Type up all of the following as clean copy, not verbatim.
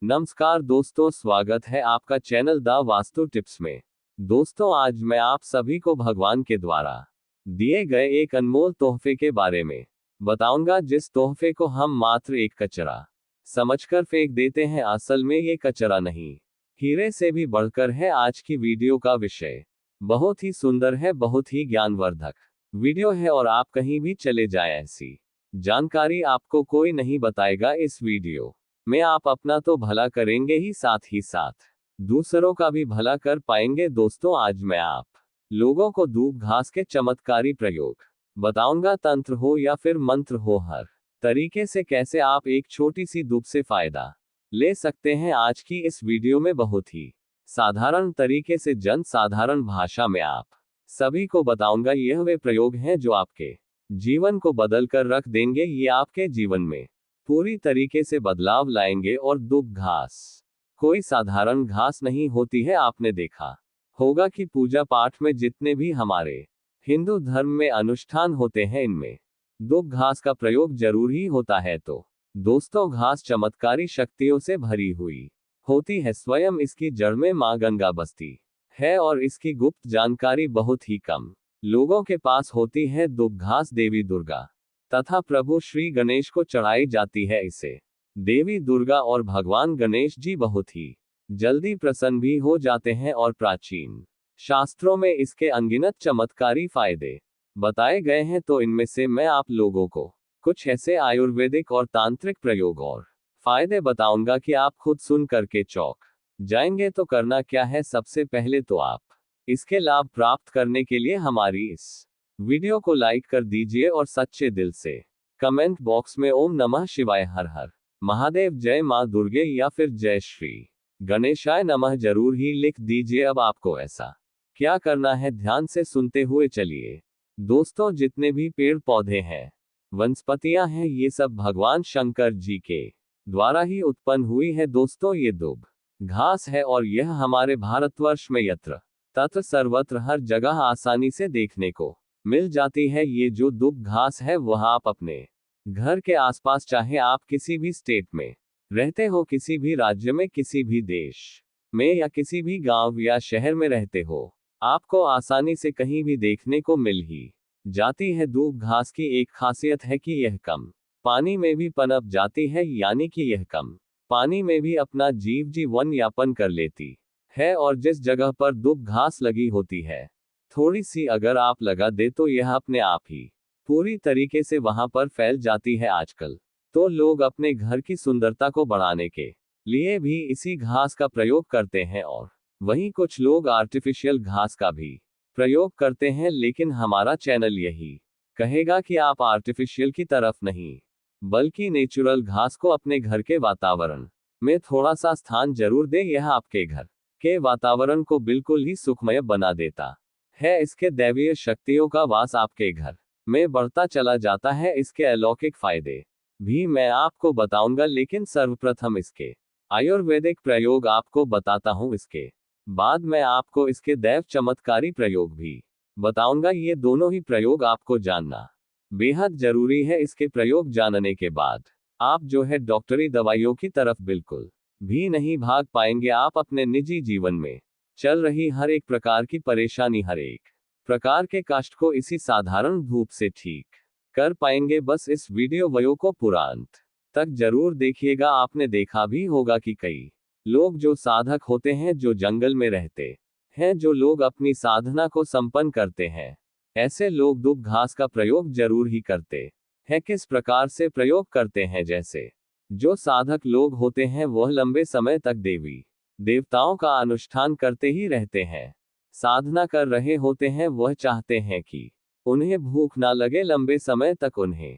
नमस्कार दोस्तों, स्वागत है आपका चैनल द वास्तु टिप्स में। दोस्तों, आज मैं आप सभी को भगवान के द्वारा दिए गए एक अनमोल तोहफे के बारे में बताऊंगा, जिस तोहफे को हम मात्र एक कचरा समझकर फेंक देते हैं। असल में ये कचरा नहीं, हीरे से भी बढ़कर है। आज की वीडियो का विषय बहुत ही सुंदर है, बहुत ही ज्ञानवर्धक वीडियो है और आप कहीं भी चले जाएं, ऐसी जानकारी आपको कोई नहीं बताएगा। इस वीडियो में आप अपना तो भला करेंगे ही, साथ दूसरों का भी भला कर पाएंगे। दोस्तों, आज मैं आप लोगों को दूब घास के चमत्कारी प्रयोग बताऊंगा। तंत्र हो या फिर मंत्र हो, हर तरीके से कैसे आप एक छोटी सी दूब से फायदा ले सकते हैं। आज की इस वीडियो में बहुत ही साधारण तरीके से, जन साधारण भाषा में आप सभी को बताऊंगा। यह वे प्रयोग हैं जो आपके जीवन को बदल कर रख देंगे। ये आपके जीवन में पूरी तरीके से बदलाव लाएंगे। और दूब घास कोई साधारण घास नहीं होती है। आपने देखा होगा कि पूजा पाठ में जितने भी हमारे हिंदू धर्म में अनुष्ठान होते हैं, इनमें दूब घास का प्रयोग जरूर ही होता है। तो दोस्तों, घास चमत्कारी शक्तियों से भरी हुई होती है। स्वयं इसकी जड़ में मां गंगा बसती है और इसकी गुप्त जानकारी बहुत ही कम लोगों के पास होती है। दूब घास देवी दुर्गा तथा प्रभु श्री गणेश को चढ़ाई जाती है। इसे देवी दुर्गा और भगवान गणेश जी बहुत ही जल्दी प्रसन्न भी हो जाते हैं और प्राचीन शास्त्रों में इसके अनगिनत चमत्कारी फायदे बताए गए हैं। तो इनमें से मैं आप लोगों को कुछ ऐसे आयुर्वेदिक और तांत्रिक प्रयोग और फायदे बताऊंगा कि आप खुद सुन करके चौंक जाएंगे। तो करना क्या है, सबसे पहले तो आप इसके लाभ प्राप्त करने के लिए हमारी इस वीडियो को लाइक कर दीजिए और सच्चे दिल से कमेंट बॉक्स में ओम नमः शिवाय, हर हर महादेव, जय मां दुर्गे या फिर जय श्री गणेशाय नमः जरूर ही लिख दीजिए। अब आपको ऐसा क्या करना है, ध्यान से सुनते हुए चलिए। दोस्तों, जितने भी पेड़ पौधे हैं, वनस्पतियां हैं, ये सब भगवान शंकर जी के द्वारा ही उत्पन्न हुई है। दोस्तों, ये दूब घास है और यह हमारे भारतवर्ष में यत्र तत्र सर्वत्र हर जगह आसानी से देखने को मिल जाती है। ये जो दूब घास है, वह आप अपने घर के आसपास, चाहे आप किसी भी स्टेट में रहते हो, किसी भी राज्य में, किसी भी देश में, या किसी भी गांव या शहर में रहते हो, आपको आसानी से कहीं भी देखने को मिल ही जाती है। दूब घास की एक खासियत है कि यह कम पानी में भी पनप जाती है, यानी कि यह कम पानी में भी अपना जीवन यापन कर लेती है। और जिस जगह पर दूब घास लगी होती है, थोड़ी सी अगर आप लगा दे तो यह अपने आप ही पूरी तरीके से वहां पर फैल जाती है। आजकल तो लोग अपने घर की सुंदरता को बढ़ाने के लिए भी इसी घास का प्रयोग करते हैं, और वहीं कुछ लोग आर्टिफिशियल घास का भी प्रयोग करते हैं। लेकिन हमारा चैनल यही कहेगा कि आप आर्टिफिशियल की तरफ नहीं, बल्कि नेचुरल घास को अपने घर के वातावरण में थोड़ा सा स्थान जरूर दें। यह आपके घर के वातावरण को बिल्कुल ही सुखमय बना देता है। इसके दैवीय शक्तियों का वास आपके घर में बढ़ता चला जाता है। इसके अलौकिक फायदे भी मैं आपको बताऊंगा, लेकिन सर्वप्रथम इसके आयुर्वेदिक प्रयोग आपको बताता हूं। इसके बाद मैं आपको इसके दैव चमत्कारी प्रयोग भी बताऊंगा। ये दोनों ही प्रयोग आपको जानना बेहद जरूरी है। इसके प्रयोग जानने के बाद आप जो है डॉक्टरी दवाइयों की तरफ बिल्कुल भी नहीं भाग पाएंगे। आप अपने निजी जीवन में चल रही हर एक प्रकार की परेशानी, हर एक प्रकार के कष्ट को इसी साधारण धूप से ठीक कर पाएंगे। बस इस वीडियो वयो को पूरा अंत तक जरूर देखिएगा। आपने देखा भी होगा कि कई लोग जो साधक होते हैं, जो जंगल में रहते हैं, जो लोग अपनी साधना को संपन्न करते हैं, ऐसे लोग दूब घास का प्रयोग जरूर ही करते हैं। किस प्रकार से प्रयोग करते हैं, जैसे जो साधक लोग होते हैं, वह लंबे समय तक देवी देवताओं का अनुष्ठान करते ही रहते हैं, साधना कर रहे होते हैं। वह चाहते हैं कि उन्हें भूख ना लगे, लंबे समय तक उन्हें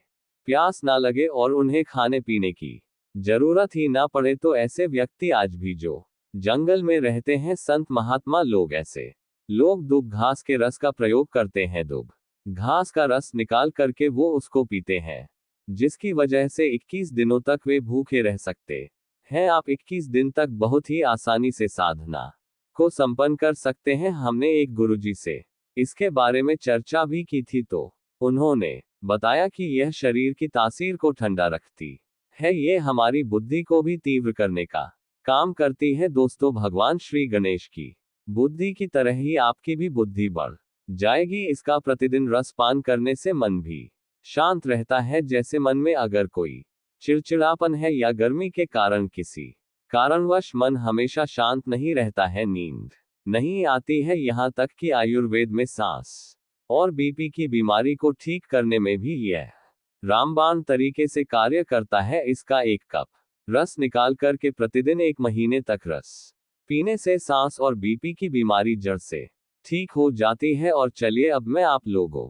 प्यास ना लगे और उन्हें खाने पीने की जरूरत ही ना पड़े। तो ऐसे व्यक्ति आज भी जो जंगल में रहते हैं, संत महात्मा लोग, ऐसे लोग दूब घास के रस का प्रयोग करते हैं। दूब घास का रस निकाल करके वो उसको पीते हैं, जिसकी वजह से 21 दिनों तक वे भूखे रह सकते हैं। आप 21 दिन तक बहुत ही आसानी से साधना को संपन्न कर सकते हैं। हमने एक गुरुजी से इसके बारे में चर्चा भी की थी, तो उन्होंने बताया कि यह शरीर की तासीर को ठंडा रखती है, ये हमारी बुद्धि को भी तीव्र करने का काम करती है दोस्तों भगवान श्री गणेश की बुद्धि की तरह ही आपकी भी बुद्धि बढ़ जाएगी। इसका प्रतिदिन रस पान करने से मन भी शांत रहता है। जैसे मन में अगर कोई चिड़चिड़ापन है या गर्मी के कारण किसी कारणवश मन हमेशा शांत नहीं रहता है, नींद नहीं आती है, यहाँ तक कि आयुर्वेद में सांस और बीपी की बीमारी को ठीक करने में भी यह रामबाण तरीके से कार्य करता है। इसका 1 कप रस निकाल कर के प्रतिदिन 1 महीने तक रस पीने से सांस और बीपी की बीमारी जड़ से ठीक हो जाती है। और चलिए अब मैं आप लोगों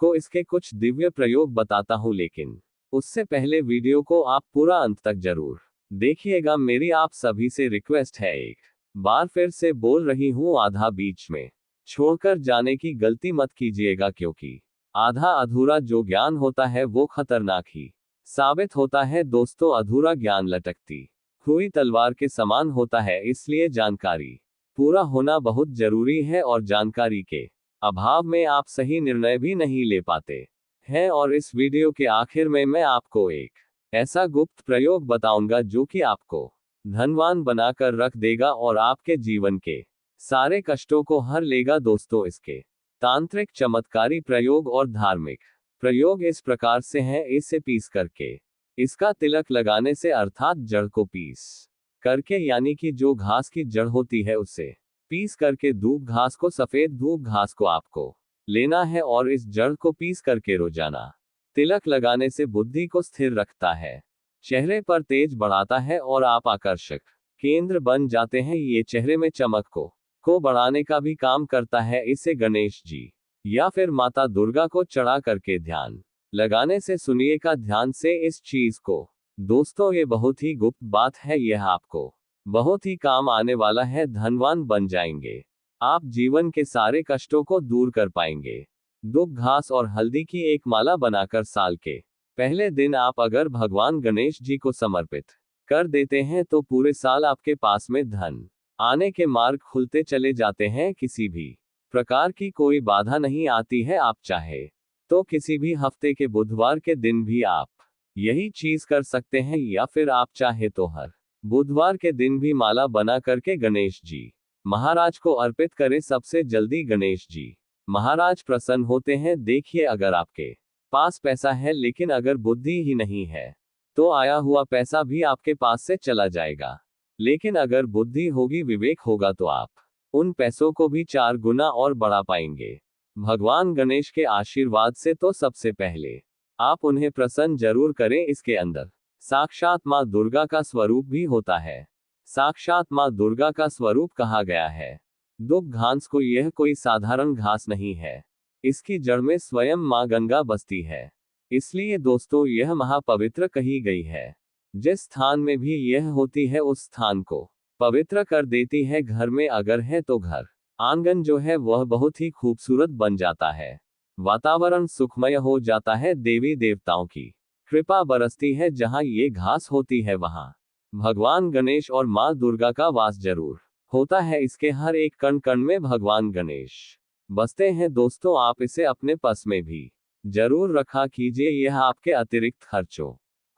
को इसके कुछ दिव्य प्रयोग बताता हूँ, लेकिन उससे पहले वीडियो को आप पूरा अंत तक जरूर देखिएगा। मेरी आप सभी से रिक्वेस्ट है, एक बार फिर से बोल रही हूँ, आधा बीच में छोड़कर जाने की गलती मत कीजिएगा, क्योंकि आधा अधूरा जो ज्ञान होता है वो खतरनाक ही साबित होता है। दोस्तों अधूरा ज्ञान लटकती हुई तलवार के समान होता है, इसलिए जानकारी पूरा होना बहुत जरूरी है और जानकारी के अभाव में आप सही निर्णय भी नहीं ले पाते हैं। और इस वीडियो के आखिर में मैं आपको एक ऐसा गुप्त प्रयोग बताऊंगा जो कि आपको धनवान बनाकर रख देगा और आपके जीवन के सारे कष्टों को हर लेगा। दोस्तों इसके तांत्रिक चमत्कारी प्रयोग और धार्मिक प्रयोग इस प्रकार से हैं। इसे पीस करके इसका तिलक लगाने से, अर्थात जड़ को पीस करके, यानी कि जो घास की जड़ होती है उसे पीस करके, धूप घास को, सफेद धूप घास को आपको लेना है और इस जड़ को पीस करके रोजाना तिलक लगाने से बुद्धि को स्थिर रखता है, चेहरे पर तेज बढ़ाता है और आप आकर्षक केंद्र बन जाते हैं। ये चेहरे में चमक को बढ़ाने का भी काम करता है। इसे गणेश जी या फिर माता दुर्गा को चढ़ा करके ध्यान लगाने से, सुनिएगा ध्यान से इस चीज को दोस्तों, ये बहुत ही गुप्त बात है, यह आपको बहुत ही काम आने वाला है। धनवान बन जाएंगे आप, जीवन के सारे कष्टों को दूर कर पाएंगे। दुब घास और हल्दी की एक माला बनाकर साल के पहले दिन आप अगर भगवान गणेश जी को समर्पित कर देते हैं तो पूरे साल आपके पास में धन आने के मार्ग खुलते चले जाते हैं। किसी भी प्रकार की कोई बाधा नहीं आती है। आप चाहे तो किसी भी हफ्ते के बुधवार के दिन भी आप यही चीज कर सकते हैं, या फिर आप चाहे तो हर बुधवार के दिन भी माला बना करके गणेश जी महाराज को अर्पित करें। सबसे जल्दी गणेश जी महाराज प्रसन्न होते हैं। देखिए अगर आपके पास पैसा है लेकिन अगर बुद्धि ही नहीं है तो आया हुआ पैसा भी आपके पास से चला जाएगा, लेकिन अगर बुद्धि होगी, विवेक होगा, तो आप उन पैसों को भी 4 गुना और बढ़ा पाएंगे भगवान गणेश के आशीर्वाद से। तो सबसे पहले आप उन्हें प्रसन्न जरूर करें। इसके अंदर साक्षात माँ दुर्गा का स्वरूप भी होता है। साक्षात माँ दुर्गा का स्वरूप कहा गया है दुब घास को। यह कोई साधारण घास नहीं है, इसकी जड़ में स्वयं माँ गंगा बसती है, इसलिए दोस्तों यह महापवित्र कही गई है। जिस स्थान में भी यह होती है उस स्थान को पवित्र कर देती है। घर में अगर है तो घर आंगन जो है वह बहुत ही खूबसूरत बन जाता है, वातावरण सुखमय हो जाता है। देवी देवताओं की कृपा बरसती है। जहाँ ये घास होती है वहाँ भगवान गणेश और माँ दुर्गा का वास जरूर होता है। इसके हर एक कण कण में भगवान गणेश बसते हैं। दोस्तों आप इसे अपने पर्स में भी जरूर रखा कीजिए, यह आपके अतिरिक्त खर्चों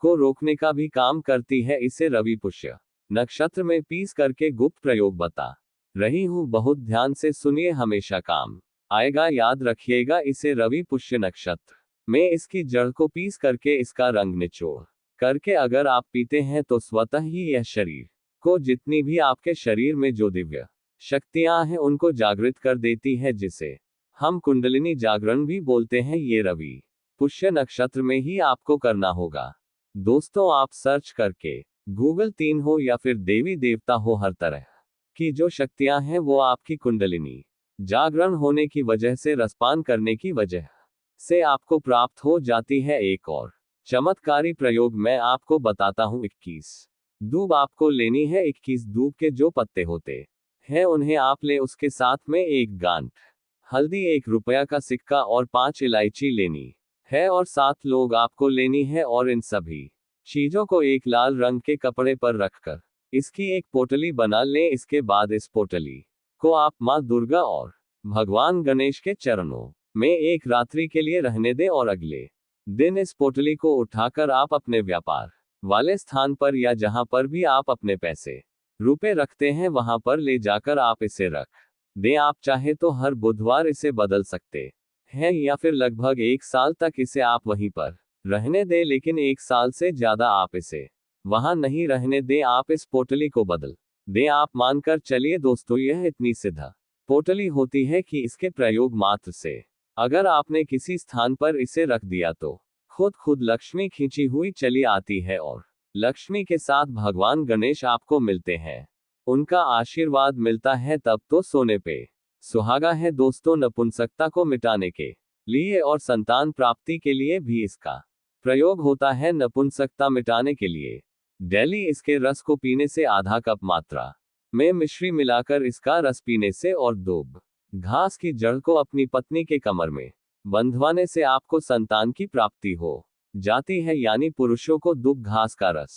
को रोकने का भी काम करती है। इसे रवि पुष्य नक्षत्र में पीस करके गुप्त प्रयोग बता रही हूँ, बहुत ध्यान से सुनिए, हमेशा काम आएगा, याद रखिएगा। इसे रवि पुष्य नक्षत्र में इसकी जड़ को पीस करके इसका रंग निचोड़ करके अगर आप पीते हैं तो स्वतः ही यह शरीर को, जितनी भी आपके शरीर में जो दिव्य शक्तियां हैं उनको जागृत कर देती है, जिसे हम कुंडलिनी जागरण भी बोलते हैं। ये रवि पुष्य नक्षत्र में ही आपको करना होगा। दोस्तों आप सर्च करके गूगल 3 हो या फिर देवी देवता हो, हर तरह की जो शक्तियां हैं वो आपकी कुंडलिनी जागरण होने की वजह से, रसपान करने की वजह से आपको प्राप्त हो जाती है। एक और चमत्कारी प्रयोग मैं आपको बताता हूँ। 21 दूब आपको लेनी है। 21 दूब के जो पत्ते होते हैं उन्हें आप ले, उसके साथ में 1 गांठ हल्दी, 1 रुपया का सिक्का और 5 इलायची लेनी है और 7 लोग आपको लेनी है। और इन सभी चीजों को एक लाल रंग के कपड़े पर रखकर इसकी एक पोटली बना लें। इसके बाद इस पोटली को आप माँ दुर्गा और भगवान गणेश के चरणों में 1 रात्रि के लिए रहने दें और अगले दिन इस पोटली को उठाकर आप अपने व्यापार वाले स्थान पर या जहां पर भी आप अपने पैसे रुपए रखते हैं वहां पर ले जाकर आप इसे रख दें। आप चाहे तो हर बुधवार इसे बदल सकते हैं या फिर लगभग 1 साल तक इसे आप वहीं पर रहने दें, लेकिन 1 साल से ज्यादा आप इसे वहां नहीं रहने दें। आप इस पोटली को बदल दें। आप मानकर चलिए दोस्तों, यह इतनी सीधा पोटली होती है कि इसके प्रयोग मात्र से अगर आपने किसी स्थान पर इसे रख दिया तो खुद लक्ष्मी खींची हुई चली आती है और लक्ष्मी के साथ भगवान गणेश आपको मिलते हैं। उनका आशीर्वाद मिलता है तब तो सोने पे सुहागा है दोस्तों। नपुंसकता को मिटाने के लिए और संतान प्राप्ति के लिए भी इसका प्रयोग होता है। नपुंसकता मिटाने के लिए डेली इसके रस को पीने से आधा कप मात्रा में मिश्री मिलाकर इसका रस पीने से और दूब घास की जड़ को अपनी पत्नी के कमर में बंधवाने से आपको संतान की प्राप्ति हो जाती है। यानी पुरुषों को दूब घास का रस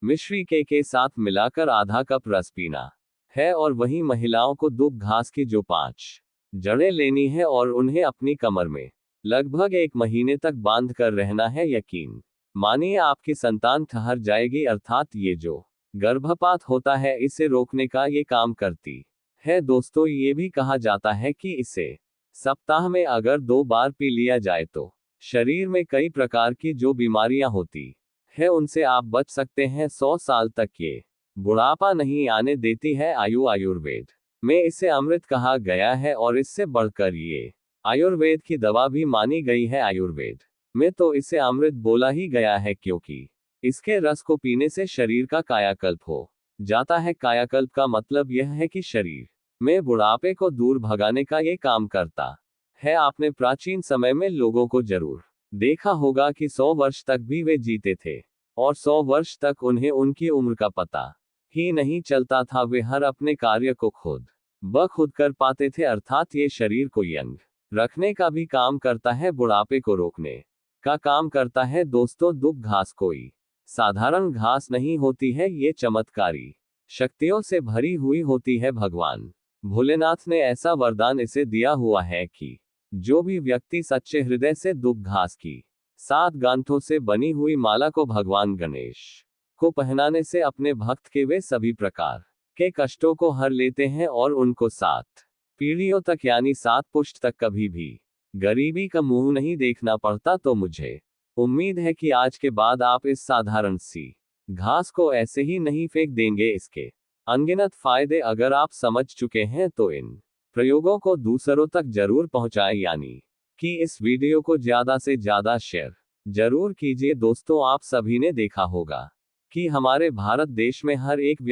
मिश्री के साथ मिलाकर आधा कप रस पीना है और वहीं महिलाओं को दूब घास की जो 5 जड़ें लेनी है और उन्हें अपनी कमर में लगभग 1 महीने तक बांध कर रहना है। यकीन मानिए आपकी संतान ठहर जाएगी, अर्थात ये जो गर्भपात होता है इसे रोकने का ये काम करती है दोस्तों। ये भी कहा जाता है कि इसे सप्ताह में अगर 2 बार पी लिया जाए तो शरीर में कई प्रकार की जो बीमारियां होती है उनसे आप बच सकते हैं। 100 साल तक ये बुढ़ापा नहीं आने देती है आयुर्वेद में इसे अमृत कहा गया है और इससे बढ़कर ये आयुर्वेद की दवा भी मानी गई है। आयुर्वेद में तो इसे अमृत बोला ही गया है क्योंकि इसके रस को पीने से शरीर का कायाकल्प हो जाता है। कायाकल्प का मतलब यह है कि शरीर में बुढ़ापे को दूर भगाने का ये काम करता है। आपने प्राचीन समय में लोगों को जरूर देखा होगा कि 100 वर्ष तक भी वे जीते थे और 100 वर्ष तक उन्हें उनकी उम्र का पता ही नहीं चलता था। वे हर अपने कार्य को खुद ब खुद कर पाते थे, अर्थात ये शरीर को यंग रखने का भी काम करता है, बुढ़ापे को रोकने का काम करता है। दोस्तों दूब घास कोई साधारण घास नहीं होती है, ये चमत्कारी शक्तियों से भरी हुई होती है। भगवान भोलेनाथ ने ऐसा वरदान इसे दिया हुआ है कि जो भी व्यक्ति सच्चे हृदय से दूब घास की 7 गांठों से बनी हुई माला को भगवान गणेश को पहनाने से अपने भक्त के वे सभी प्रकार के कष्टों को हर लेते हैं और उनको 7 पीढ़ियों तक यानी 7 पुश्त तक कभी भी गरीबी का मुंह नहीं देखना पड़ता। तो मुझे उम्मीद है कि आज के बाद आप इस साधारण सी घास को ऐसे ही नहीं फेंक देंगे। इसके अनगिनत फायदे अगर आप समझ चुके हैं तो इन प्रयोगों को दूसरों तक जरूर पहुंचाएं, यानी कि इस वीडियो को ज्यादा से ज्यादा शेयर जरूर कीजिए। दोस्तों आप सभी ने देखा होगा कि हमारे भारत देश में हर एक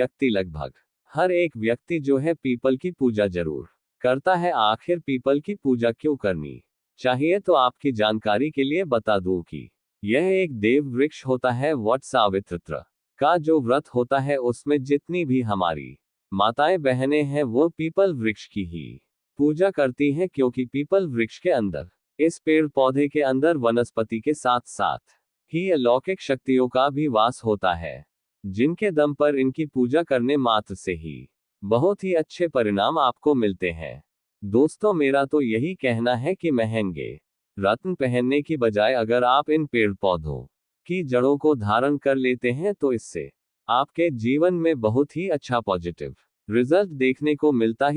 व्यक्ति जो है पीपल की पूजा जरूर करता है। आखिर पीपल की पूजा क्यों करनी चाहिए, तो आपकी जानकारी के लिए बता दूं कि यह एक देव वृक्ष होता है। वट सावित्र का जो व्रत होता है उसमें जितनी भी हमारी माताएं बहनें हैं वो पीपल वृक्ष की ही पूजा करती हैं, क्योंकि पीपल वृक्ष के अंदर, इस पेड़ पौधे के अंदर वनस्पति के साथ साथ ही अलौकिक शक्तियों का भी वास होता है, जिनके दम पर इनकी पूजा करने मात्र से ही बहुत ही अच्छे परिणाम आपको मिलते हैं। दोस्तों मेरा तो यही कहना है कि महंगे रत्न पहनने की बजाय अगर आप इन पेड़ पौधों की जड़ों को धारण कर लेते हैं तो इससे आपके जीवन में बहुत ही अच्छा पॉजिटिव रिजल्ट देखने को मिलता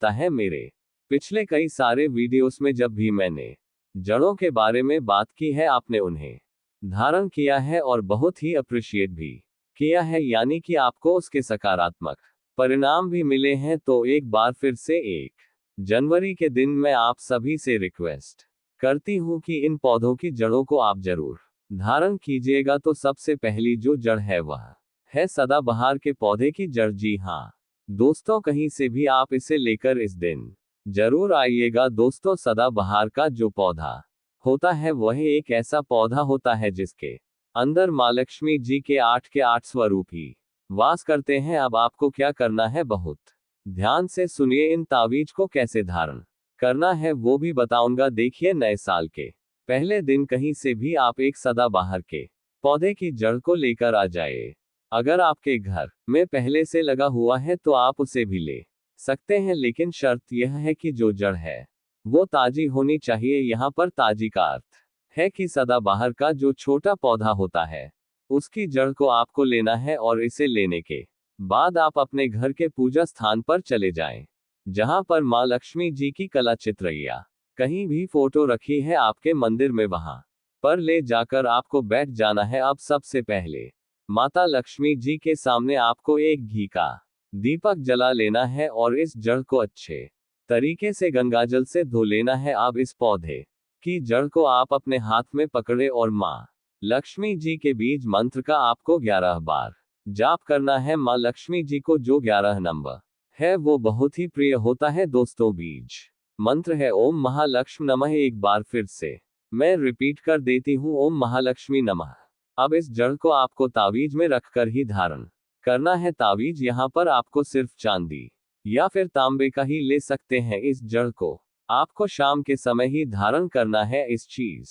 है। मेरे पिछले कई सारे वीडियोस में जब भी मैंने जड़ों के बारे में बात की है आपने उन्हें धारण किया है और बहुत ही अप्रिशिएट भी किया है, यानी कि आपको उसके सकारात्मक परिणाम भी मिले हैं। तो एक बार फिर से 1 जनवरी के दिन मैं आप सभी से रिक्वेस्ट करती हूं कि इन पौधों की जड़ों को आप जरूर धारण कीजिएगा। तो सबसे पहली जो जड़ है वह है सदाबहार के पौधे की जड़। जी हाँ दोस्तों, कहीं से भी आप इसे लेकर इस दिन जरूर आइएगा। दोस्तों सदाबहार का जो पौधा होता है वह एक ऐसा पौधा होता है जिसके अंदर मां लक्ष्मी जी के 8 स्वरूप ही वास करते हैं। अब आपको क्या करना है, बहुत ध्यान से सुनिए। इन तावीज को कैसे धारण करना है वो भी बताऊंगा। देखिए, नए साल के पहले दिन कहीं से भी आप एक सदाबहार के पौधे की जड़ को लेकर आ जाए। अगर आपके घर में पहले से लगा हुआ है तो आप उसे भी ले सकते हैं, लेकिन शर्त यह है कि जो जड़ है वो ताजी होनी चाहिए। यहाँ पर ताजी का अर्थ है कि सदाबहार का जो छोटा पौधा होता है उसकी जड़ को आपको लेना है और इसे लेने के बाद आप अपने घर के पूजा स्थान पर चले जाएं, जहां पर मां लक्ष्मी जी की कला चित्र या कहीं भी फोटो रखी है आपके मंदिर में, वहां पर ले जाकर आपको बैठ जाना है। अब सबसे पहले माता लक्ष्मी जी के सामने आपको एक घी का दीपक जला लेना है और इस जड़ को अच्छे तरीके से गंगाजल से धो लेना है। अब इस पौधे की जड़ को आप अपने हाथ में पकड़े और मां लक्ष्मी जी के बीज मंत्र का आपको 11 बार जाप करना है। मां लक्ष्मी जी को जो 11 नंबर है वो बहुत ही प्रिय होता है दोस्तों। बीज मंत्र है ओम महालक्ष्मी नमः। एक बार फिर से मैं रिपीट कर देती हूँ, ओम महालक्ष्मी नमः। अब इस जड़ को आपको तावीज में रखकर ही धारण करना है। तावीज यहाँ पर आपको सिर्फ चांदी या फिर तांबे का ही ले सकते हैं। इस जड़ को आपको शाम के समय ही धारण करना है। इस चीज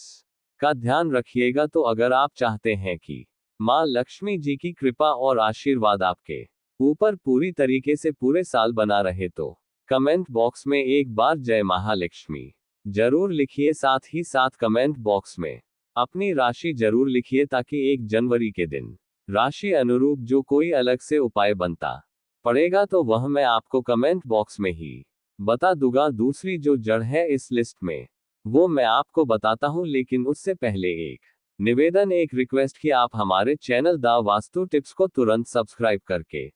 का ध्यान रखिएगा। तो अगर आप चाहते हैं कि मां लक्ष्मी जी की कृपा और आशीर्वाद आपके ऊपर पूरी तरीके से पूरे साल बना रहे, तो कमेंट बॉक्स में एक बार जय महालक्ष्मी जरूर लिखिए। साथ ही साथ कमेंट बॉक्स में अपनी राशि जरूर लिखिए, ताकि 1 जनवरी के दिन राशि अनुरूप जो कोई अलग से उपाय बनता पड़ेगा तो वह मैं आपको कमेंट बॉक्स में ही बता दूंगा। दूसरी जो जड़ है इस लिस्ट में वो मैं आपको बताता हूं, लेकिन उससे पहले एक निवेदन, एक रिक्वेस्ट कि आप हमारे चैनल द वास्तु टिप्स को तुरंत सब्सक्राइब करके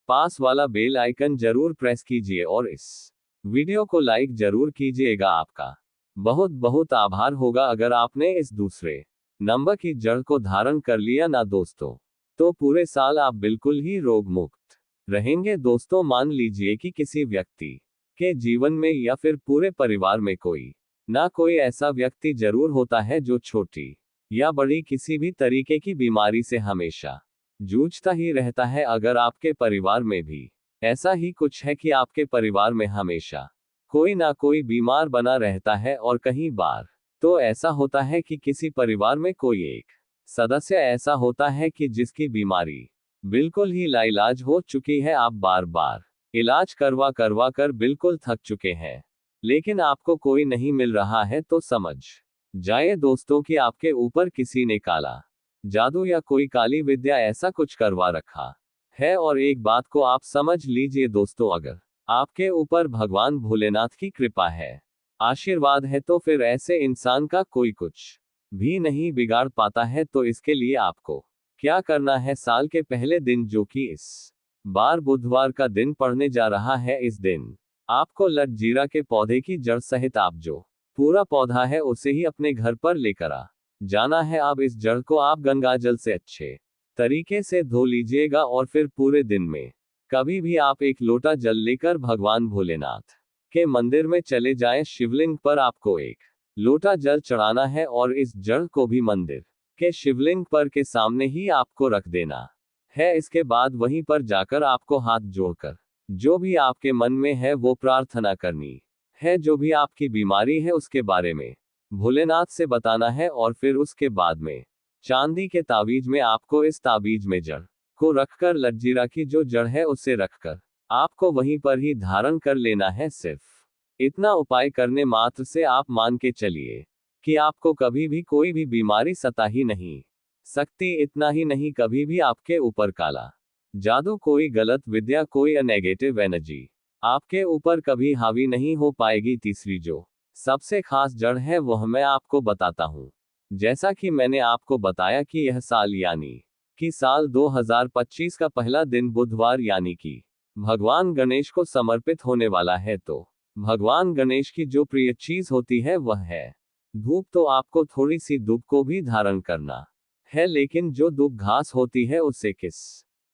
पास वाला बेल आइकन जरूर प्रेस कीजिए और इस वीडियो को लाइक जरूर कीजिएगा। आपका बहुत बहुत आभार होगा अगर आपने इस दूसरे नंबर की जड़ को धारण कर लिया ना दोस्तों, तो पूरे साल आप बिल्कुल ही रोग मुक्त रहेंगे। दोस्तों मान लीजिए कि किसी व्यक्ति के जीवन में या फिर पूरे परिवार में कोई ना कोई ऐसा व्यक्ति जरूर होता है जो छोटी या बड़ी किसी भी तरीके की बीमारी से हमेशा जूझता ही रहता है। अगर आपके परिवार में भी ऐसा ही कुछ है कि आपके परिवार में हमेशा कोई ना कोई बीमार बना रहता है, और कई बार तो ऐसा होता है कि किसी परिवार में कोई एक सदस्य ऐसा होता है कि जिसकी बीमारी बिल्कुल ही लाइलाज हो चुकी है। आप बार बार इलाज करवा करवा कर बिल्कुल थक चुके हैं, लेकिन आपको कोई नहीं मिल रहा है, तो समझ जाए दोस्तों कि आपके ऊपर किसी ने काला जादू या कोई काली विद्या ऐसा कुछ करवा रखा है। और एक बात को आप समझ लीजिए दोस्तों, अगर आपके ऊपर भगवान भोलेनाथ की कृपा है, आशीर्वाद है, तो फिर ऐसे इंसान का कोई कुछ भी नहीं बिगाड़ पाता है। तो इसके लिए आपको क्या करना है, साल के पहले दिन जो कि इस बार बुधवार का दिन पड़ने जा रहा है, इस दिन आपको लट जीरा के पौधे की जड़ सहित आप जो पूरा पौधा है उसे ही अपने घर पर लेकर आ जाना है। अब इस जड़ को आप गंगाजल से अच्छे तरीके से धो लीजिएगा और फिर पूरे दिन में कभी भी आप 1 लोटा जल लेकर भगवान भोलेनाथ के मंदिर में चले जाएं। शिवलिंग पर आपको 1 लोटा जल चढ़ाना है और इस जड़ को भी मंदिर के शिवलिंग पर के सामने ही आपको रख देना है। इसके बाद वहीं पर जाकर आपको हाथ जोड़कर जो भी आपके मन में है वो प्रार्थना करनी है। जो भी आपकी बीमारी है उसके बारे में भोलेनाथ से बताना है, और फिर उसके बाद में चांदी के तावीज में आपको इस तावीज में जड़ को रखकर लटजीरा की जो जड़ है उसे रखकर आपको वहीं पर ही धारण कर लेना है। सिर्फ इतना उपाय करने मात्र से आप मान के चलिए कि आपको कभी भी कोई भी बीमारी सता ही नहीं सकती। इतना ही नहीं, कभी भी आपके ऊपर काला जादू, कोई गलत विद्या, कोई नेगेटिव एनर्जी आपके ऊपर कभी हावी नहीं हो पाएगी। तीसरी जो सबसे खास जड़ है वह मैं आपको बताता हूँ। जैसा कि मैंने आपको बताया कि यह साल यानी कि साल 2025 का पहला दिन बुधवार यानी कि भगवान गणेश को समर्पित होने वाला है, तो भगवान गणेश की जो प्रिय चीज होती है वह है धूप। तो आपको थोड़ी सी धूप को भी धारण करना है, लेकिन जो धूप घास होती है उसे किस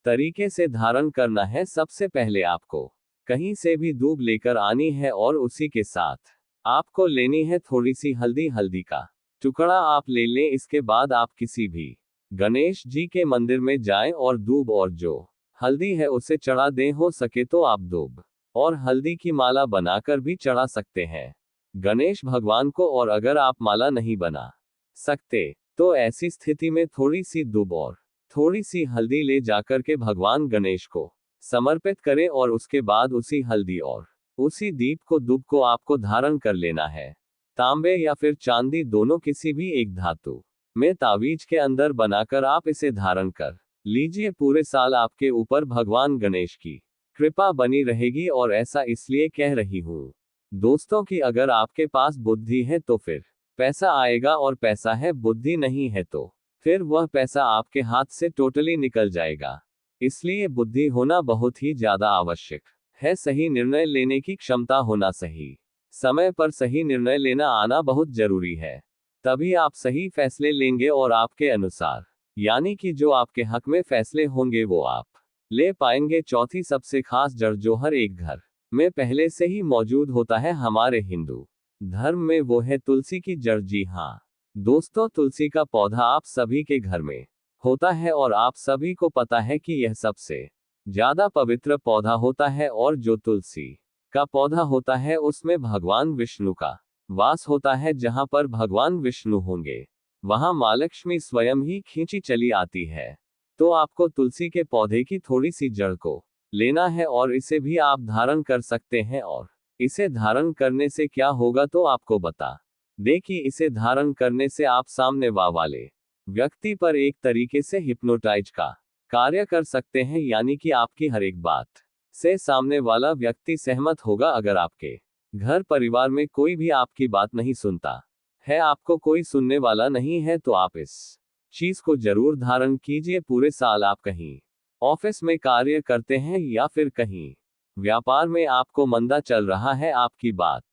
तरीके से धारण करना है, सबसे पहले आपको कहीं से भी धूप लेकर आनी है और उसी के साथ आपको लेनी है थोड़ी सी हल्दी। हल्दी का टुकड़ा आप ले लें। इसके बाद आप किसी भी गणेश जी के मंदिर में जाएं और दूब और जो हल्दी है उसे चढ़ा दें। हो सके तो आप दूब और हल्दी की माला बनाकर भी चढ़ा सकते हैं गणेश भगवान को। और अगर आप माला नहीं बना सकते तो ऐसी स्थिति में थोड़ी सी दूब और थोड़ी सी हल्दी ले जाकर के भगवान गणेश को समर्पित करें, और उसके बाद उसी हल्दी और उसी दीप को दूब को आपको धारण कर लेना है। तांबे या फिर चांदी दोनों किसी भी एक धातु में तावीज के अंदर बनाकर आप इसे धारण कर लीजिए, पूरे साल आपके ऊपर भगवान गणेश की कृपा बनी रहेगी, और ऐसा इसलिए कह रही हूँ दोस्तों कि अगर आपके पास बुद्धि है तो फिर पैसा आएगा, और पैसा है बुद्धि नहीं है तो फिर वह पैसा आपके हाथ से टोटली निकल जाएगा। इसलिए बुद्धि होना बहुत ही ज्यादा आवश्यक है। सही निर्णय लेने की क्षमता होना, सही समय पर सही निर्णय लेना आना बहुत जरूरी है। तभी आप सही फैसले लेंगे, और आपके अनुसार, यानी कि जो आपके हक में फैसले होंगे वो आप ले पाएंगे। चौथी सबसे खास जड़ जो हर एक घर में पहले से ही मौजूद होता है हमारे हिंदू धर्म में, वो है तुलसी की जड़। जी हाँ दोस्तों, तुलसी का पौधा आप सभी के घर में होता है, और आप सभी को पता है कि यह सबसे ज्यादा पवित्र पौधा होता है। और जो तुलसी का पौधा होता है उसमें भगवान विष्णु का वास होता है। जहां पर भगवान विष्णु होंगे वहां मां लक्ष्मी स्वयं ही खींची चली आती है। तो आपको तुलसी के पौधे की थोड़ी सी जड़ को लेना है, और इसे भी आप धारण कर सकते हैं। और इसे धारण करने से क्या होगा तो आपको बता देखिए, इसे धारण करने से आप सामने वाले व्यक्ति पर एक तरीके से हिप्नोटाइज का कार्य कर सकते हैं, यानी कि आपकी हर एक बात से सामने वाला व्यक्ति सहमत होगा। अगर आपके घर परिवार में कोई भी आपकी बात नहीं सुनता है, आपको कोई सुनने वाला नहीं है, तो आप इस चीज को जरूर धारण कीजिए। पूरे साल आप कहीं ऑफिस में कार्य करते हैं या फिर कहीं व्यापार में आपको मंदा चल रहा है, आपकी बात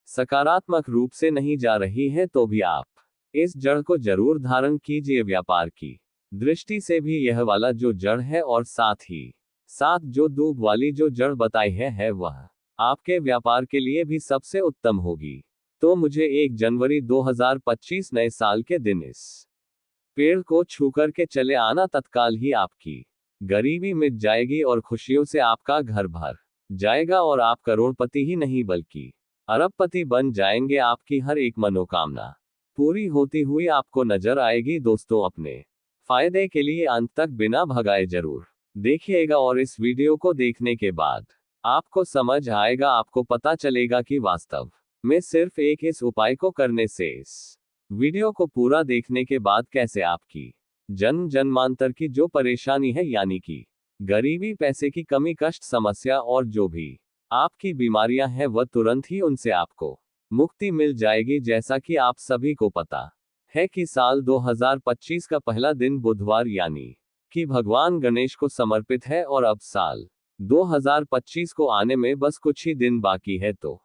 सकारात्मक रूप से नहीं जा रही है, तो भी आप इस जड़ को जरूर धारण कीजिए। व्यापार की दृष्टि से भी यह वाला जो जड़ है, और साथ ही साथ जो दूब वाली जो जड़ बताई है वह आपके व्यापार के लिए भी सबसे उत्तम होगी। तो मुझे 1 जनवरी 2025 नए साल के दिन इस पेड़ को छू करके चले आना। तत्काल ही आपकी गरीबी मिट जाएगी, और खुशियों से आपका घर भर जाएगा, और आप करोड़पति ही नहीं बल्कि अरबपति बन जाएंगे। आपकी हर एक मनोकामना पूरी होती हुई आपको नजर आएगी। दोस्तों, अपने फायदे के लिए अंत तक बिना भगाए जरूर देखिएगा, और इस वीडियो को देखने के बाद आपको समझ आएगा, आपको पता चलेगा कि वास्तव में सिर्फ एक इस उपाय को करने से, इस वीडियो को पूरा देखने के बाद कैसे आपकी जन्म जन्मांतर की जो परेशानी है, यानी कि गरीबी, पैसे की कमी, कष्ट, समस्या और जो भी आपकी बीमारियां हैं, वह तुरंत ही उनसे आपको मुक्ति मिल जाएगी। जैसा कि आप सभी को पता है कि साल 2025 का पहला दिन बुधवार यानी कि भगवान गणेश को समर्पित है, और अब साल 2025 को आने में बस कुछ ही दिन बाकी है। तो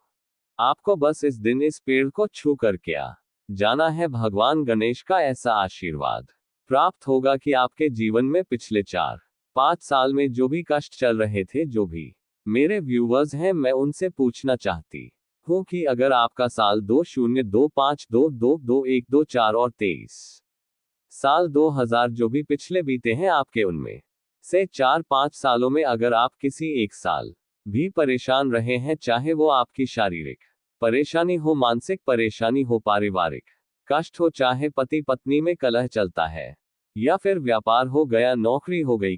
आपको बस इस दिन इस पेड़ को छू कर क्या जाना है। भगवान गणेश का ऐसा आशीर्वाद प्राप्त होगा कि आपके जीवन में पिछले 4-5 साल में जो भी कष्ट चल रहे थे, जो भी मेरे व्यूवर्स हैं, मैं उनसे पूछना चाहती हूँ कि अगर आपका साल 202522222124 और 23 साल 2000 जो भी पिछले बीते हैं आपके, उनमें से 4-5 सालों में अगर आप किसी एक साल भी परेशान रहे हैं, चाहे वो आपकी शारीरिक परेशानी हो, मानसिक परेशानी हो, पारिवारिक कष्ट हो, चाहे पति पत्नी में कलह चलता है, या फिर व्यापार हो गया, नौकरी हो गई,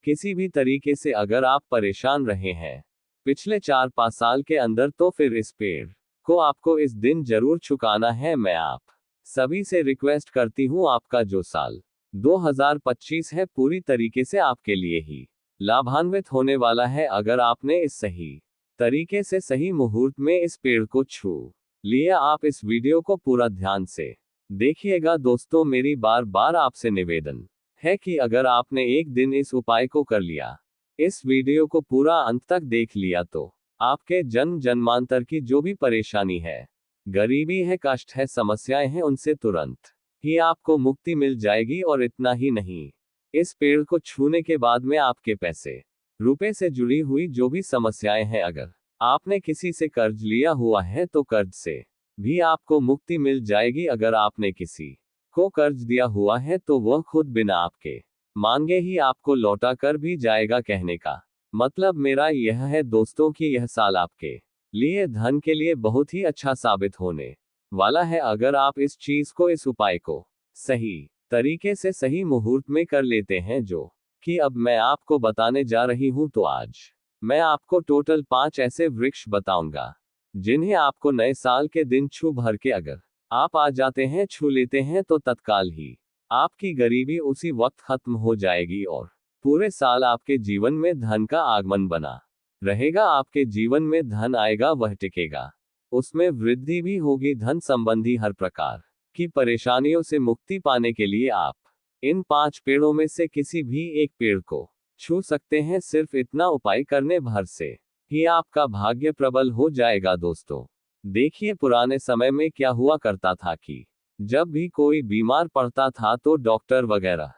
किसी भी तरीके से अगर आप परेशान रहे हैं पिछले 4-5 साल के अंदर, तो फिर इस पेड़ को आपको इस दिन जरूर छुकाना है। मैं आप सभी से रिक्वेस्ट करती हूँ, आपका जो साल 2025 है पूरी तरीके से आपके लिए ही लाभान्वित होने वाला है। अगर आपने इस सही तरीके से सही मुहूर्त में इस पेड़ को छू लिया। आप इस वीडियो को पूरा ध्यान से देखिएगा। दोस्तों, मेरी बार बार आपसे निवेदन है कि अगर आपने एक दिन इस उपाय को कर लिया, इस वीडियो को पूरा अंत तक देख लिया, तो आपके जन्म जन्मांतर की जो भी परेशानी है, गरीबी है, कष्ट है, समस्याएं हैं, उनसे तुरंत ही आपको मुक्ति मिल जाएगी। और इतना ही नहीं, इस पेड़ को छूने के बाद में आपके पैसे रुपए से जुड़ी हुई जो भी समस्याएं हैं, अगर आपने किसी से कर्ज लिया हुआ है तो कर्ज से भी आपको मुक्ति मिल जाएगी। अगर आपने किसी को कर्ज दिया हुआ है तो वह खुद बिना आपके मांगे ही आपको लौटा कर भी जाएगा। कहने का मतलब मेरा यह है दोस्तों कि यह साल आपके लिए धन के लिए बहुत ही अच्छा साबित होने वाला है। अगर आप इस चीज को, इस उपाय को सही तरीके से सही मुहूर्त में कर लेते हैं, जो कि अब मैं आपको बताने जा रही हूं, तो आज मैं आपको टोटल 5 ऐसे वृक्ष बताऊंगा जिन्हें आपको नए साल के दिन छू भर के अगर आप आ जाते हैं, छू लेते हैं, तो तत्काल ही आपकी गरीबी उसी वक्त खत्म हो जाएगी और पूरे साल आपके जीवन में धन का आगमन बना रहेगा। आपके जीवन में धन आएगा, वह टिकेगा, उसमें वृद्धि भी होगी। धन संबंधी हर प्रकार की परेशानियों से मुक्ति पाने के लिए आप इन 5 पेड़ों में से किसी भी एक पेड़ को छू सकते हैं। सिर्फ इतना उपाय करने भर से ही आपका भाग्य प्रबल हो जाएगा। दोस्तों, देखिए पुराने समय में क्या हुआ करता था कि जब भी कोई बीमार पड़ता था तो डॉक्टर वगैरह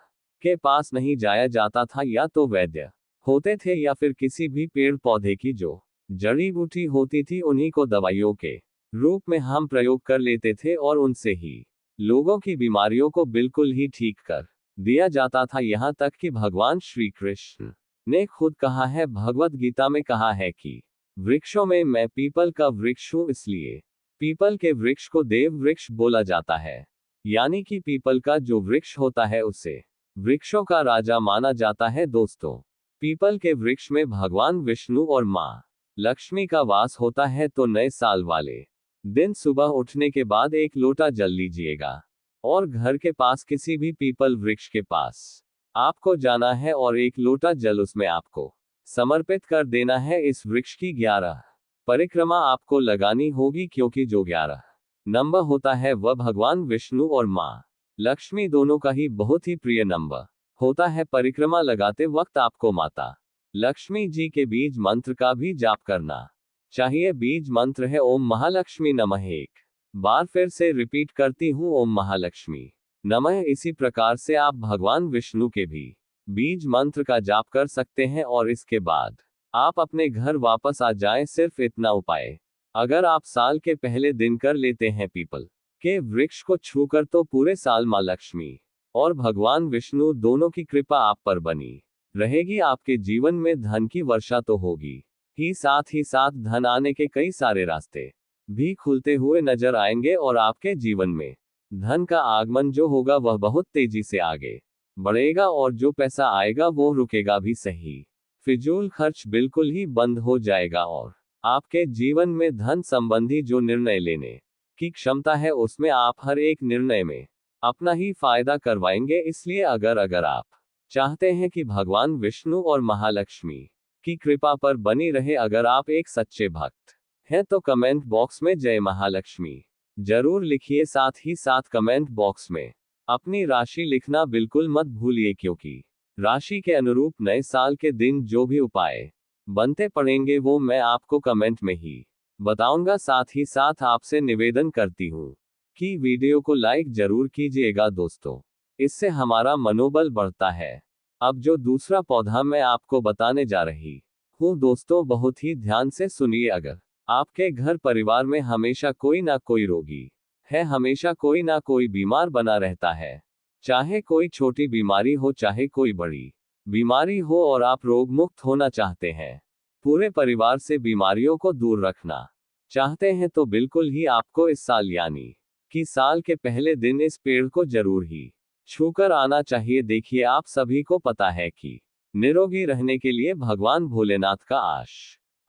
के पास नहीं जाया जाता था, या तो वैद्य होते थे या फिर किसी भी पेड़ पौधे की जो जड़ी बूटी होती थी उन्हीं को दवाइयों के रूप में हम प्रयोग कर लेते थे और उनसे ही लोगों की बीमारियों को बिल्कुल ही ठीक कर दिया जाता था। यहाँ तक कि भगवान श्री कृष्ण ने खुद कहा है, भगवत गीता में कहा है कि वृक्षों में मैं पीपल का वृक्ष हूँ, इसलिए पीपल के वृक्ष को देव वृक्ष बोला जाता है। यानी कि पीपल का जो वृक्ष होता है उसे वृक्षों का राजा माना जाता है। दोस्तों, पीपल के वृक्ष में भगवान विष्णु और मां लक्ष्मी का वास होता है। तो नए साल वाले दिन सुबह उठने के बाद एक लोटा जल लीजिएगा और घर के पास किसी भी पीपल वृक्ष के पास आपको जाना है और एक लोटा जल उसमें आपको समर्पित कर देना है। इस वृक्ष की 11 परिक्रमा आपको लगानी होगी, क्योंकि जो 11 नंबर होता है वह भगवान विष्णु और मां लक्ष्मी दोनों का ही बहुत ही प्रिय नंबर होता है। परिक्रमा लगाते वक्त आपको माता लक्ष्मी जी के बीज मंत्र का भी जाप करना चाहिए। बीज मंत्र है ओम महालक्ष्मी नमः। एक बार फिर से रिपीट करती हूँ, ओम महालक्ष्मी नमः। इसी प्रकार से आप भगवान विष्णु के भी बीज मंत्र का जाप कर सकते हैं और इसके बाद आप अपने घर वापस आ जाएं। सिर्फ इतना उपाय अगर आप साल के पहले दिन कर लेते हैं पीपल के वृक्ष को छूकर, तो पूरे साल मां लक्ष्मी और भगवान विष्णु दोनों की कृपा आप पर बनी रहेगी। आपके जीवन में धन की वर्षा तो होगी ही साथ धन आने के कई सारे रास्ते भी खुलते हुए नजर आएंगे और आपके जीवन में धन का आगमन जो होगा वह बहुत तेजी से आगे बढ़ेगा और जो पैसा आएगा वो रुकेगा भी सही। फिजूल खर्च बिल्कुल ही बंद हो जाएगा और आपके जीवन में धन संबंधी जो निर्णय लेने की क्षमता है उसमें आप हर एक निर्णय में अपना ही फायदा करवाएंगे। इसलिए अगर आप चाहते हैं कि भगवान विष्णु और महालक्ष्मी की कृपा पर बनी रहे, अगर आप एक सच्चे भक्त हैं, तो कमेंट बॉक्स में जय महालक्ष्मी जरूर लिखिए। साथ ही साथ कमेंट बॉक्स में अपनी राशि लिखना बिल्कुल मत भूलिए, क्योंकि राशि के अनुरूप नए साल के दिन जो भी उपाय बनते पड़ेंगे वो मैं आपको कमेंट में ही बताऊंगा। साथ ही साथ आपसे निवेदन करती हूँ कि वीडियो को लाइक जरूर कीजिएगा दोस्तों, इससे हमारा मनोबल बढ़ता है। अब जो दूसरा पौधा मैं आपको बताने जा रही हूँ दोस्तों, बहुत ही ध्यान से सुनिए। अगर आपके घर परिवार में हमेशा कोई ना कोई रोगी है, हमेशा कोई ना कोई बीमार बना रहता है, चाहे कोई छोटी बीमारी हो चाहे कोई बड़ी बीमारी हो, और आप रोग मुक्त होना चाहते हैं, पूरे परिवार से बीमारियों को दूर रखना चाहते हैं, तो बिल्कुल ही आपको इस साल यानी कि साल के पहले दिन इस पेड़ को जरूर ही छूकर आना चाहिए। देखिए, आप सभी को पता है कि निरोगी रहने के लिए भगवान भोलेनाथ का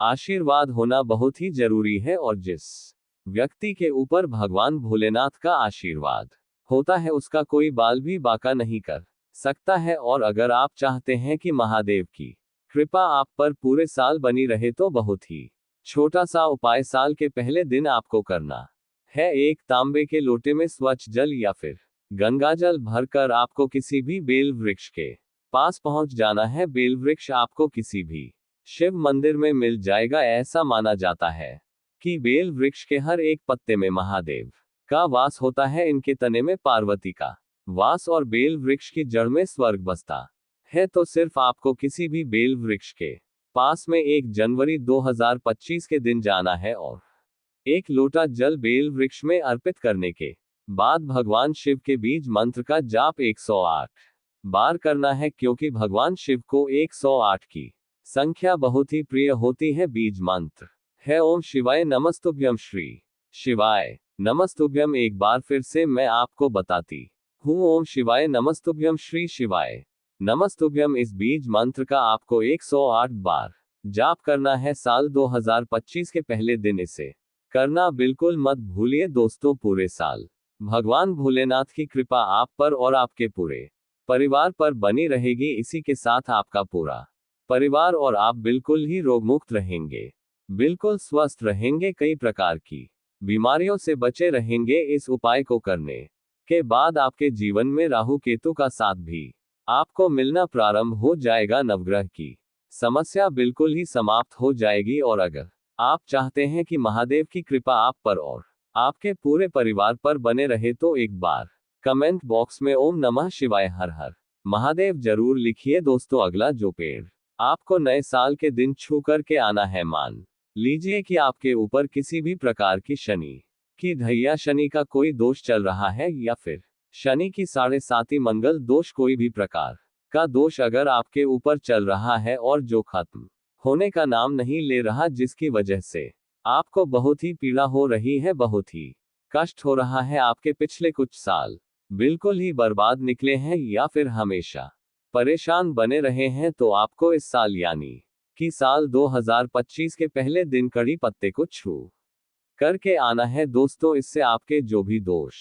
आशीर्वाद होना बहुत ही जरूरी है, और जिस व्यक्ति के ऊपर भगवान भोलेनाथ का आशीर्वाद होता है उसका कोई बाल भी बाका नहीं कर सकता है। और अगर आप चाहते हैं कि महादेव की कृपा आप पर पूरे साल बनी रहे, तो बहुत ही छोटा सा उपाय साल के पहले दिन आपको करना है। एक तांबे के लोटे में स्वच्छ जल या फिर गंगा जल भरकर आपको किसी भी बेल वृक्ष के पास पहुंच जाना है। बेल वृक्ष आपको किसी भी शिव मंदिर में मिल जाएगा। ऐसा माना जाता है कि बेल वृक्ष के हर एक पत्ते में महादेव का वास होता है, इनके तने में पार्वती का वास और बेल वृक्ष की जड़ में स्वर्ग बसता है। तो सिर्फ आपको किसी भी बेल वृक्ष के पास में 1 जनवरी 2025 के दिन जाना है और एक लोटा जल बेल वृक्ष में अर्पित करने के बाद भगवान शिव के बीज मंत्र का जाप 108 बार करना है, क्योंकि भगवान शिव को 108 की संख्या बहुत ही प्रिय होती है। बीज मंत्र है ओम शिवाय नमस्तुभ्यम श्री शिवाय नमस्तुभ्यम। एक बार फिर से मैं आपको बताती हूँ, ओम शिवाय नमस्तुभ्यम श्री शिवाय नमस्तुभ्यम। इस बीज मंत्र का आपको 108 बार जाप करना है साल 2025 के पहले दिन। इसे करना बिल्कुल मत भूलिए दोस्तों। पूरे साल भगवान भोलेनाथ की कृपा आप पर और आपके पूरे परिवार पर बनी रहेगी। इसी के साथ आपका पूरा परिवार और आप बिल्कुल ही रोगमुक्त रहेंगे, बिल्कुल स्वस्थ रहेंगे, कई प्रकार की बीमारियों से बचे रहेंगे। इस उपाय को करने के बाद आपके जीवन में राहु केतु का साथ भी आपको मिलना प्रारंभ हो जाएगा। नवग्रह की समस्या बिल्कुल ही समाप्त हो जाएगी। और अगर आप चाहते हैं कि महादेव की कृपा आप पर और आपके पूरे परिवार पर बने रहे तो एक बार कमेंट बॉक्स में ओम नमः शिवाय हर हर महादेव जरूर लिखिए। दोस्तों, अगला जो पेड़ आपको नए साल के दिन छू करके आना है, मान लीजिए कि आपके ऊपर किसी भी प्रकार की शनि की ढैया, शनि का कोई दोष चल रहा है, या फिर शनि की 7.5 मंगल दोष, कोई भी प्रकार का दोष अगर आपके ऊपर चल रहा है और जो खत्म होने का नाम नहीं ले रहा, जिसकी वजह से आपको बहुत ही पीड़ा हो रही है, बहुत ही कष्ट हो रहा है, आपके पिछले कुछ साल बिल्कुल ही बर्बाद निकले हैं या फिर हमेशा परेशान बने रहे हैं, तो आपको इस साल यानी कि साल 2025 के पहले दिन कड़ी पत्ते को छू करके आना है। दोस्तों, इससे आपके जो भी दोष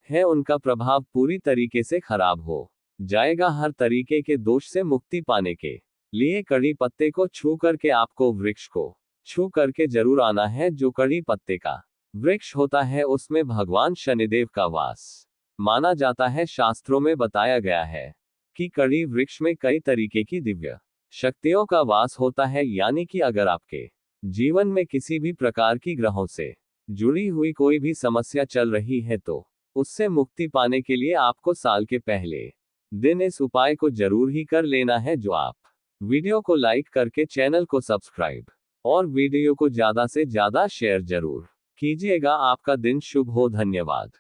है उनका प्रभाव पूरी तरीके से खराब हो जाएगा। हर तरीके के दोष से मुक्ति पाने के लिए कड़ी पत्ते को छू करके आपको वृक्ष को छू करके जरूर आना है। जो कड़ी पत्ते का वृक्ष होता है उसमें भगवान शनिदेव का वास माना जाता है। शास्त्रों में बताया गया है कि कड़ी वृक्ष में कई तरीके की दिव्य शक्तियों का वास होता है, यानी कि अगर आपके जीवन में किसी भी प्रकार की ग्रहों से जुड़ी हुई कोई भी समस्या चल रही है तो उससे मुक्ति पाने के लिए आपको साल के पहले दिन इस उपाय को जरूर ही कर लेना है। जो आप वीडियो को लाइक करके चैनल को सब्सक्राइब और वीडियो को ज्यादा से ज्यादा शेयर जरूर कीजिएगा। आपका दिन शुभ हो। धन्यवाद।